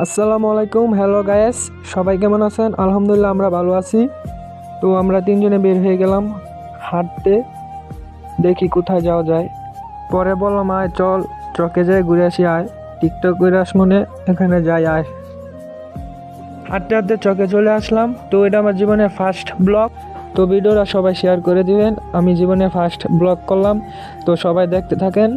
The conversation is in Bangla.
আসসালামু আলাইকুম, হ্যালো গায়েস, সবাই কেমন আছেন? আলহামদুলিল্লাহ আমরা ভালো আছি। তো আমরা তিনজনে বের হয়ে গেলাম হাঁটতে, দেখি কোথায় যাওয়া যায়। পরে বললাম আয় চল চকে যাই ঘুরে আসি, আয় টিকটক করে আস মনে, এখানে যাই আয়। হাঁটতে হাঁটতে চকে চলে আসলাম। তো এটা আমার জীবনের ফার্স্ট ব্লগ, তো ভিডিওটা সবাই শেয়ার করে দিবেন। আমি জীবনে ফার্স্ট ব্লগ করলাম, তো সবাই দেখতে থাকেন।